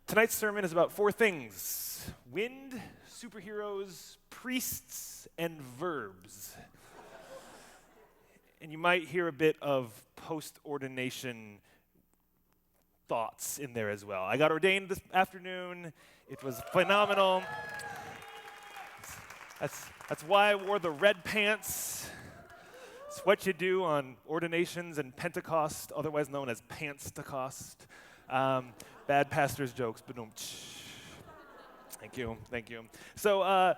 Tonight's sermon is about four things: wind, superheroes, priests, and verbs. And you might hear a bit of post-ordination thoughts in there as well. I got ordained this afternoon. It was phenomenal. That's why I wore the red pants. It's what you do on ordinations and Pentecost, otherwise known as pants-to-cost. Bad pastor's jokes, but no. Thank you. So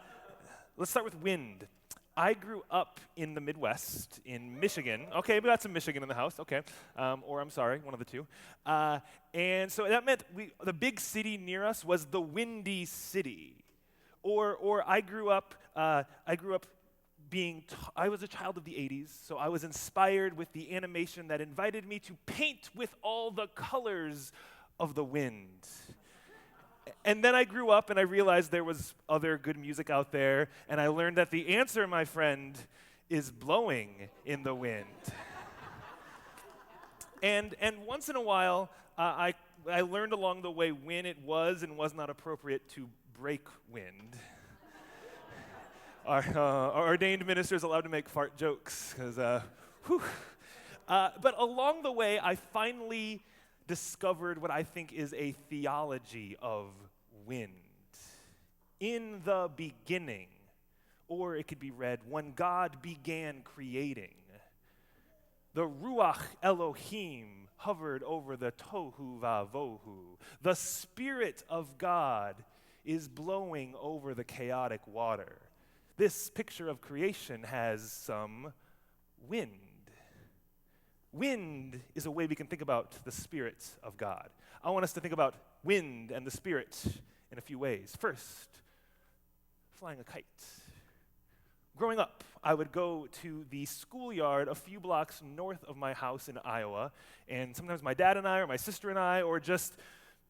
let's start with wind. I grew up in the Midwest, in Michigan. Okay, we got some Michigan in the house, okay. Or I'm sorry, one of the two. And so that meant the big city near us was the Windy City. Or I grew up I was a child of the 80s, so I was inspired with the animation that invited me to paint with all the colors of the wind. And then I grew up and I realized there was other good music out there, and I learned that the answer, my friend, is blowing in the wind. And once in a while, I learned along the way when it was and was not appropriate to break wind. Our ordained minister is allowed to make fart jokes, because, but along the way, I finally discovered what I think is a theology of wind. In the beginning, or it could be read, when God began creating, the Ruach Elohim hovered over the Tohu Vavohu. The Spirit of God is blowing over the chaotic water. This picture of creation has some wind. Wind is a way we can think about the Spirit of God. I want us to think about wind and the Spirit in a few ways. First, flying a kite. Growing up, I would go to the schoolyard a few blocks north of my house in Iowa, and sometimes my dad and I, or my sister and I, or just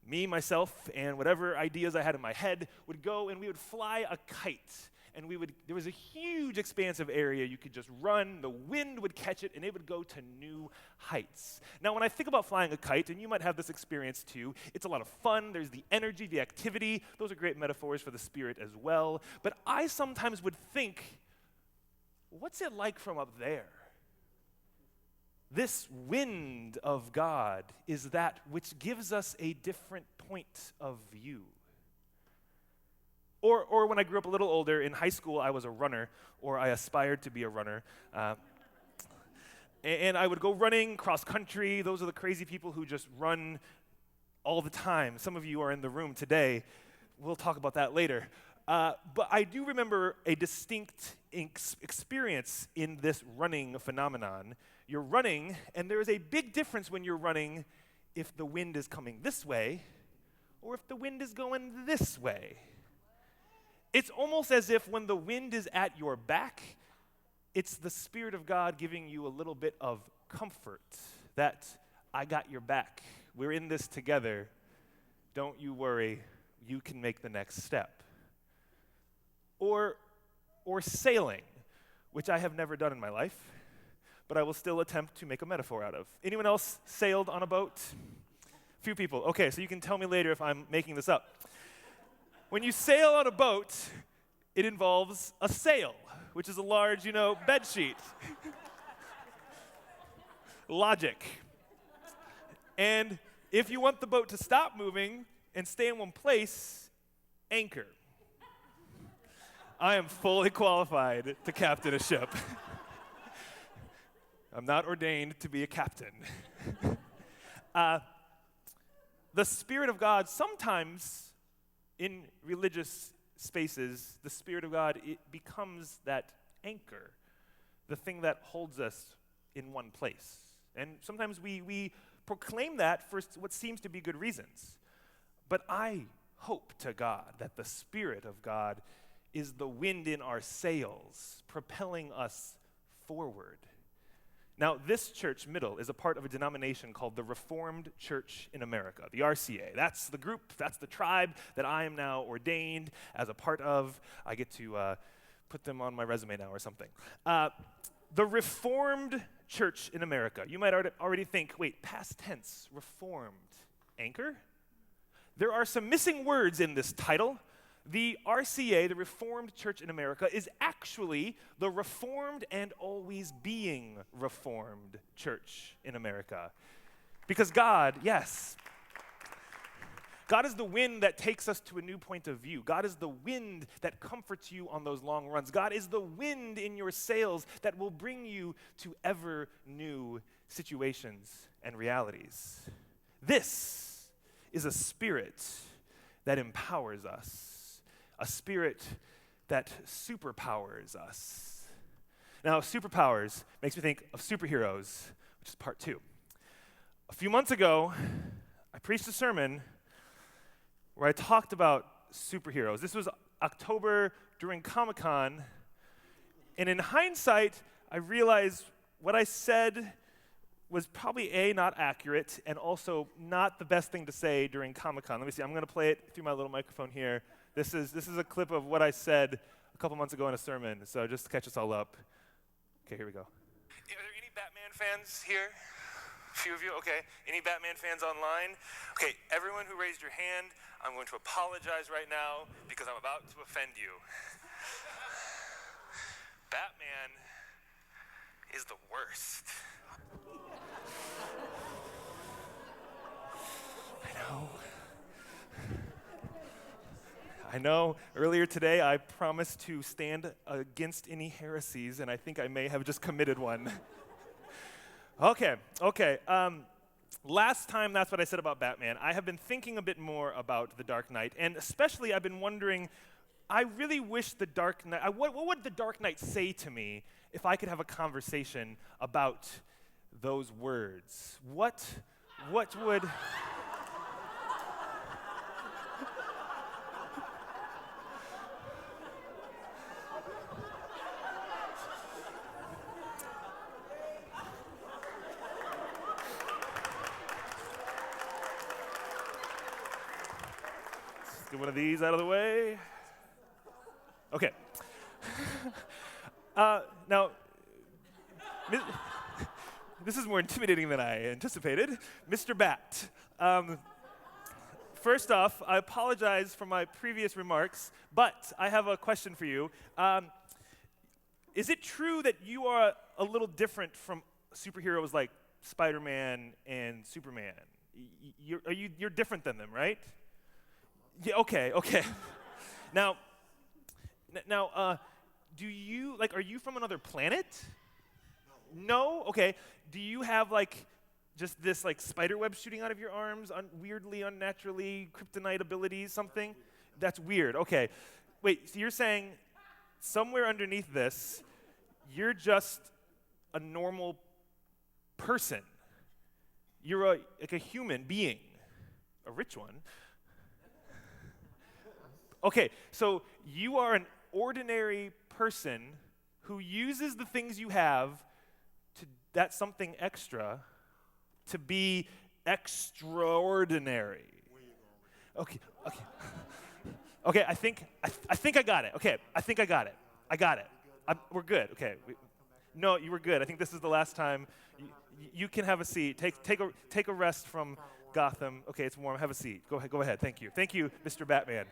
me, myself, and whatever ideas I had in my head would go and we would fly a kite. And there was a huge expansive area you could just run, the wind would catch it, and it would go to new heights. Now, when I think about flying a kite, and you might have this experience too, it's a lot of fun, there's the energy, the activity, those are great metaphors for the Spirit as well. But I sometimes would think, what's it like from up there? This wind of God is that which gives us a different point of view. Or when I grew up a little older, in high school I was a runner, or I aspired to be a runner. And I would go running cross country. Those are the crazy people who just run all the time. Some of you are in the room today. We'll talk about that later. But I do remember a distinct experience in this running phenomenon. You're running, and there is a big difference when you're running if the wind is coming this way or if the wind is going this way. It's almost as if when the wind is at your back, it's the Spirit of God giving you a little bit of comfort that I got your back. We're in this together. Don't you worry. You can make the next step. Or sailing, which I have never done in my life, but I will still attempt to make a metaphor out of. Anyone else sailed on a boat? Few people. Okay, so you can tell me later if I'm making this up. When you sail on a boat, it involves a sail, which is a large, bed sheet. Logic. And if you want the boat to stop moving and stay in one place, anchor. I am fully qualified to captain a ship. I'm not ordained to be a captain. The Spirit of God sometimes, in religious spaces, the Spirit of God, it becomes that anchor, the thing that holds us in one place. And sometimes we proclaim that for what seems to be good reasons. But I hope to God that the Spirit of God is the wind in our sails, propelling us forward. Now, this church, Middle, is a part of a denomination called the Reformed Church in America, the RCA. That's the group, that's the tribe that I am now ordained as a part of. I get to put them on my resume now or something. The Reformed Church in America. You might already think, wait, past tense, Reformed, anchor? There are some missing words in this title. The RCA, the Reformed Church in America, is actually the Reformed and always being Reformed Church in America. Because God, yes, God is the wind that takes us to a new point of view. God is the wind that comforts you on those long runs. God is the wind in your sails that will bring you to ever new situations and realities. This is a spirit that empowers us, a spirit that superpowers us. Now, superpowers makes me think of superheroes, which is part 2. A few months ago, I preached a sermon where I talked about superheroes. This was October during Comic-Con, and in hindsight, I realized what I said was probably A, not accurate, and also not the best thing to say during Comic-Con. Let me see, I'm gonna play it through my little microphone here. This is a clip of what I said a couple months ago in a sermon, so just to catch us all up. Okay, here we go. Are there any Batman fans here? A few of you, okay. Any Batman fans online? Okay, everyone who raised your hand, I'm going to apologize right now because I'm about to offend you. Batman is the worst. I know. Earlier today, I promised to stand against any heresies, and I think I may have just committed one. Okay. Last time, that's what I said about Batman. I have been thinking a bit more about The Dark Knight, and especially I've been wondering, I really wish The Dark Knight, what would The Dark Knight say to me if I could have a conversation about those words? What would... Get one of these out of the way. Okay. Now, this is more intimidating than I anticipated. Mr. Bat. First off, I apologize for my previous remarks, but I have a question for you. Is it true that you are a little different from superheroes like Spider-Man and Superman? You're different than them, right? Yeah, okay. Now, do you, are you from another planet? No? Okay. Do you have, just this, spider web shooting out of your arms, weirdly, unnaturally, kryptonite abilities, something? That's weird. Okay. Wait, so you're saying somewhere underneath this, you're just a normal person. You're a human being, a rich one. Okay, so you are an ordinary person who uses the things you have that's something extra to be extraordinary. Okay. Okay, I think I got it. Okay, I think I got it. We're good. Okay. No, you were good. I think this is the last time. You can have a seat. Take a rest from Gotham. Okay, it's warm. Have a seat. Go ahead. Thank you, Mr. Batman.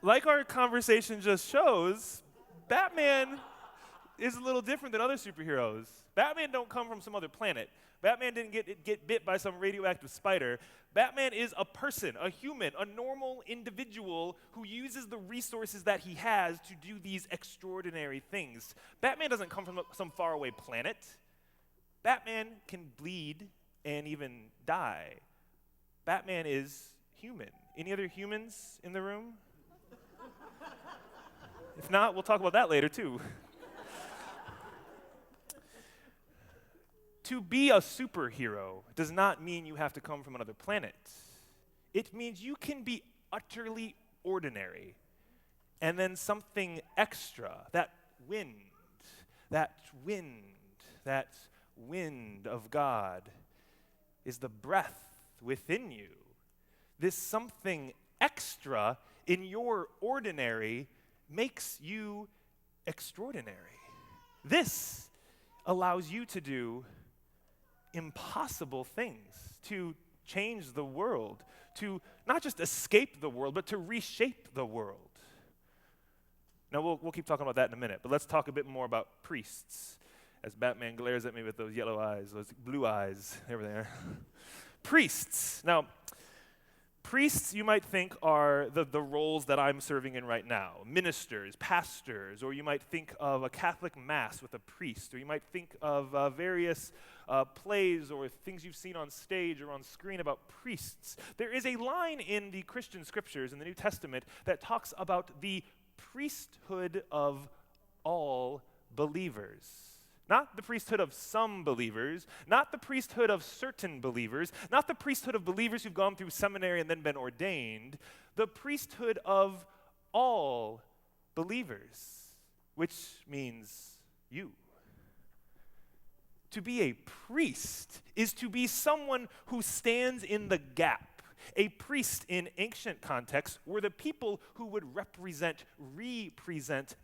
Like our conversation just shows, Batman is a little different than other superheroes. Batman don't come from some other planet. Batman didn't get bit by some radioactive spider. Batman is a person, a human, a normal individual who uses the resources that he has to do these extraordinary things. Batman doesn't come from some faraway planet. Batman can bleed and even die. Batman is human. Any other humans in the room? If not, we'll talk about that later too. To be a superhero does not mean you have to come from another planet. It means you can be utterly ordinary and then something extra, that wind of God is the breath within you This something extra in your ordinary makes you extraordinary. This allows you to do impossible things, to change the world, to not just escape the world, but to reshape the world. Now, we'll keep talking about that in a minute, but let's talk a bit more about priests. As Batman glares at me with those yellow eyes, those blue eyes, there they are. Priests. Now, priests, you might think, are the roles that I'm serving in right now. Ministers, pastors, or you might think of a Catholic mass with a priest, or you might think of various plays or things you've seen on stage or on screen about priests. There is a line in the Christian scriptures in the New Testament that talks about the priesthood of all believers. Not the priesthood of some believers, not the priesthood of certain believers, not the priesthood of believers who've gone through seminary and then been ordained, the priesthood of all believers, which means you. To be a priest is to be someone who stands in the gap. A priest in ancient contexts were the people who would represent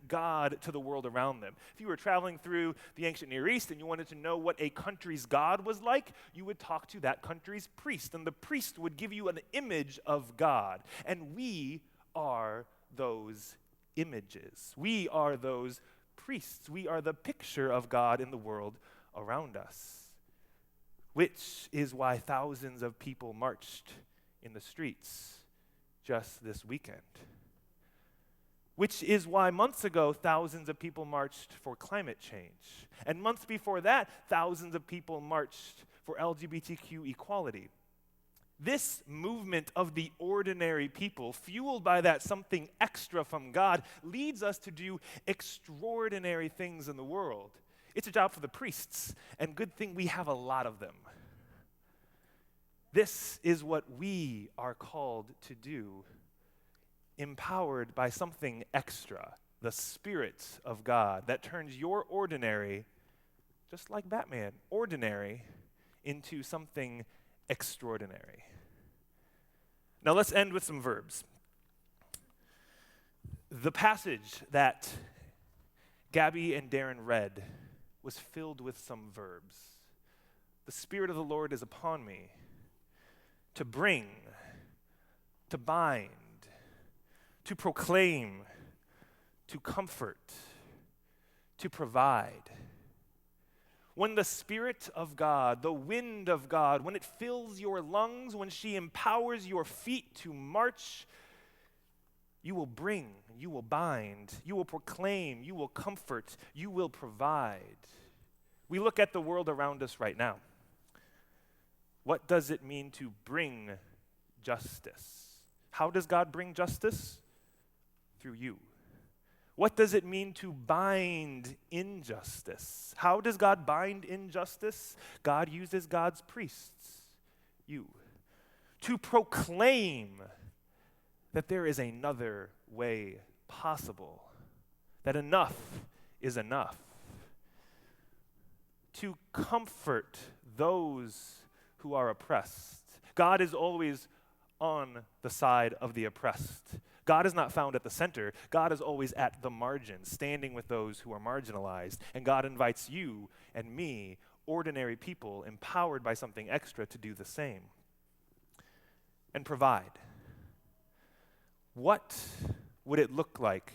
God to the world around them. If you were traveling through the ancient Near East and you wanted to know what a country's God was like, you would talk to that country's priest, and the priest would give you an image of God. And we are those images. We are those priests. We are the picture of God in the world around us, which is why thousands of people marched in the streets just this weekend. Which is why months ago, thousands of people marched for climate change. And months before that, thousands of people marched for LGBTQ equality. This movement of the ordinary people, fueled by that something extra from God, leads us to do extraordinary things in the world. It's a job for the priests, and good thing we have a lot of them. This is what we are called to do, empowered by something extra, the Spirit of God that turns your ordinary, just like Batman, ordinary, into something extraordinary. Now let's end with some verbs. The passage that Gabby and Darren read was filled with some verbs. The Spirit of the Lord is upon me to bring, to bind, to proclaim, to comfort, to provide. When the Spirit of God, the wind of God, when it fills your lungs, when she empowers your feet to march, you will bring, you will bind, you will proclaim, you will comfort, you will provide. We look at the world around us right now. What does it mean to bring justice? How does God bring justice? Through you. What does it mean to bind injustice? How does God bind injustice? God uses God's priests, you, to proclaim that there is another way possible, that enough is enough, to comfort those who are oppressed. God is always on the side of the oppressed. God is not found at the center. God is always at the margin, standing with those who are marginalized. And God invites you and me, ordinary people, empowered by something extra, to do the same. And provide. What would it look like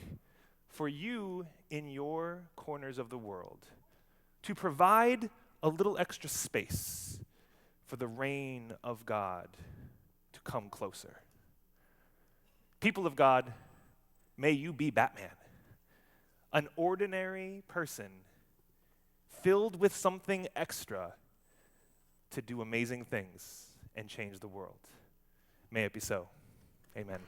for you in your corners of the world to provide a little extra space for the reign of God to come closer? People of God, may you be Batman, an ordinary person filled with something extra to do amazing things and change the world. May it be so. Amen.